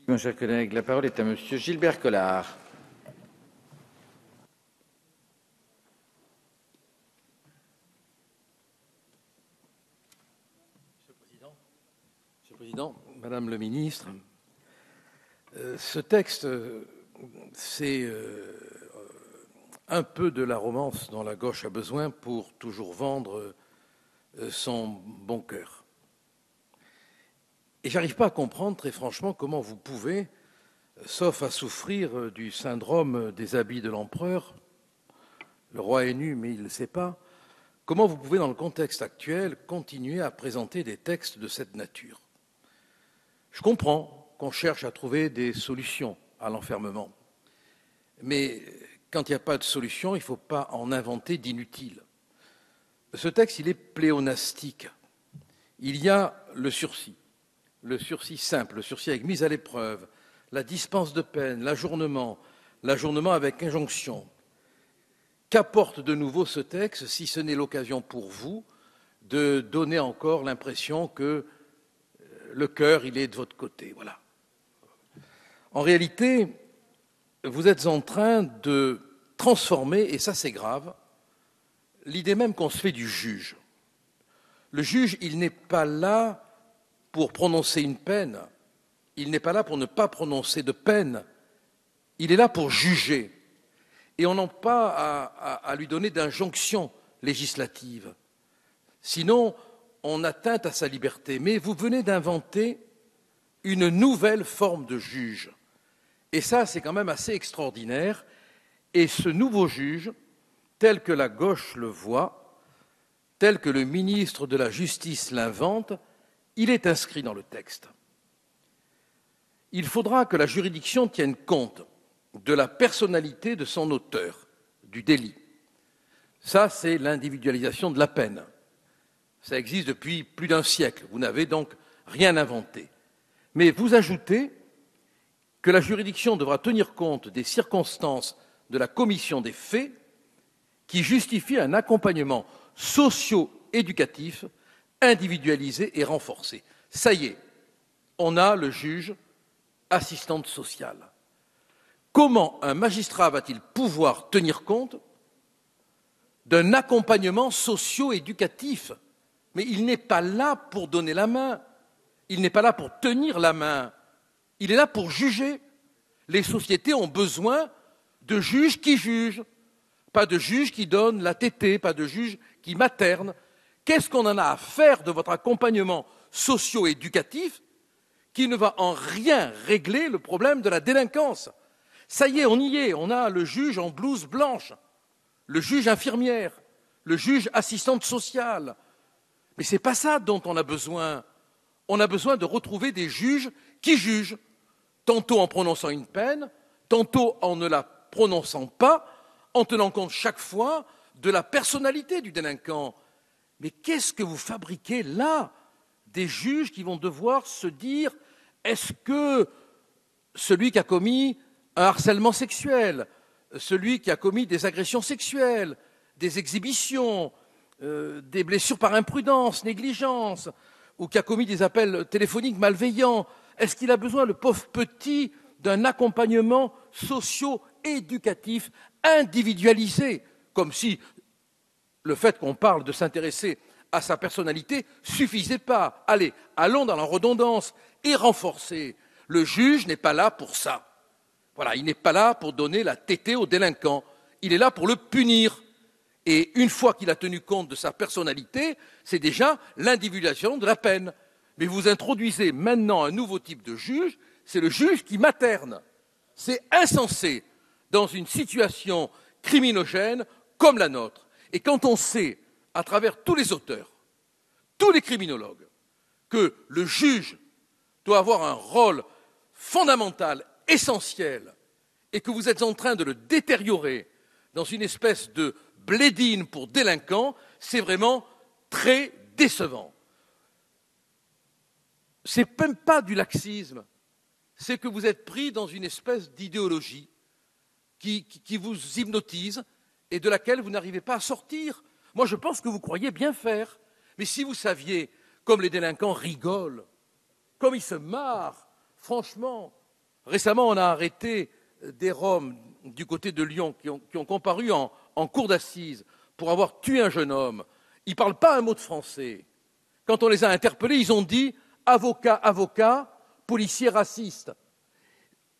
Mon cher collègue, la parole est à Monsieur Gilbert Collard. Monsieur le Président, Madame le Ministre, ce texte, c'est un peu de la romance dont la gauche a besoin pour toujours vendre son bon cœur. Et j'arrive pas à comprendre, très franchement, comment vous pouvez, sauf à souffrir du syndrome des habits de l'empereur, le roi est nu mais il ne le sait pas, comment vous pouvez, dans le contexte actuel, continuer à présenter des textes de cette nature? Je comprends qu'on cherche à trouver des solutions à l'enfermement, mais quand il n'y a pas de solution, il ne faut pas en inventer d'inutiles. Ce texte, il est pléonastique. Il y a le sursis simple, le sursis avec mise à l'épreuve, la dispense de peine, l'ajournement avec injonction. Qu'apporte de nouveau ce texte si ce n'est l'occasion pour vous de donner encore l'impression que le cœur, il est de votre côté, voilà. En réalité, vous êtes en train de transformer, et ça c'est grave, l'idée même qu'on se fait du juge. Le juge, il n'est pas là pour prononcer une peine, il n'est pas là pour ne pas prononcer de peine, il est là pour juger. Et on n'a pas à lui donner d'injonction législative. Sinon, on atteint à sa liberté. Mais vous venez d'inventer une nouvelle forme de juge. Et ça, c'est quand même assez extraordinaire. Et ce nouveau juge, tel que la gauche le voit, tel que le ministre de la Justice l'invente, il est inscrit dans le texte. Il faudra que la juridiction tienne compte de la personnalité de son auteur, du délit. Ça, c'est l'individualisation de la peine. Ça existe depuis plus d'un siècle. Vous n'avez donc rien inventé. Mais vous ajoutez que la juridiction devra tenir compte des circonstances de la commission des faits qui justifient un accompagnement socio-éducatif individualisé et renforcé. Ça y est, on a le juge assistante sociale. Comment un magistrat va-t-il pouvoir tenir compte d'un accompagnement socio-éducatif? Mais il n'est pas là pour donner la main, il n'est pas là pour tenir la main, il est là pour juger. Les sociétés ont besoin de juges qui jugent, pas de juges qui donnent la tétée, pas de juges qui maternent. Qu'est-ce qu'on en a à faire de votre accompagnement socio-éducatif qui ne va en rien régler le problème de la délinquance? Ça y est, on y est, on a le juge en blouse blanche, le juge infirmière, le juge assistante sociale. Mais ce n'est pas ça dont on a besoin. On a besoin de retrouver des juges qui jugent, tantôt en prononçant une peine, tantôt en ne la prononçant pas, en tenant compte chaque fois de la personnalité du délinquant. Mais qu'est-ce que vous fabriquez là? Des juges qui vont devoir se dire, est-ce que celui qui a commis un harcèlement sexuel, celui qui a commis des agressions sexuelles, des exhibitions, des blessures par imprudence, négligence, ou qui a commis des appels téléphoniques malveillants, est-ce qu'il a besoin, le pauvre petit, d'un accompagnement socio-éducatif individualisé, comme si le fait qu'on parle de s'intéresser à sa personnalité suffisait pas. Allez, allons dans la redondance et renforcer. Le juge n'est pas là pour ça. Voilà, il n'est pas là pour donner la tétée au délinquant. Il est là pour le punir. Et une fois qu'il a tenu compte de sa personnalité, c'est déjà l'individualisation de la peine. Mais vous introduisez maintenant un nouveau type de juge, c'est le juge qui materne. C'est insensé dans une situation criminogène comme la nôtre. Et quand on sait, à travers tous les auteurs, tous les criminologues, que le juge doit avoir un rôle fondamental, essentiel, et que vous êtes en train de le détériorer dans une espèce de blédine pour délinquants, c'est vraiment très décevant. Ce n'est même pas du laxisme, c'est que vous êtes pris dans une espèce d'idéologie qui vous hypnotise et de laquelle vous n'arrivez pas à sortir. Moi, je pense que vous croyez bien faire. Mais si vous saviez, comme les délinquants rigolent, comme ils se marrent, franchement, Récemment, on a arrêté des Roms du côté de Lyon qui ont comparu en cour d'assises pour avoir tué un jeune homme. Ils ne parlent pas un mot de français. Quand on les a interpellés, ils ont dit « avocat, avocat, policier raciste ».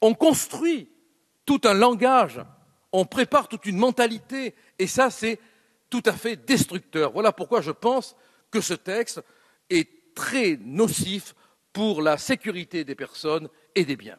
On construit tout un langage, on prépare toute une mentalité, et ça, c'est tout à fait destructeur. Voilà pourquoi je pense que ce texte est très nocif pour la sécurité des personnes et des biens.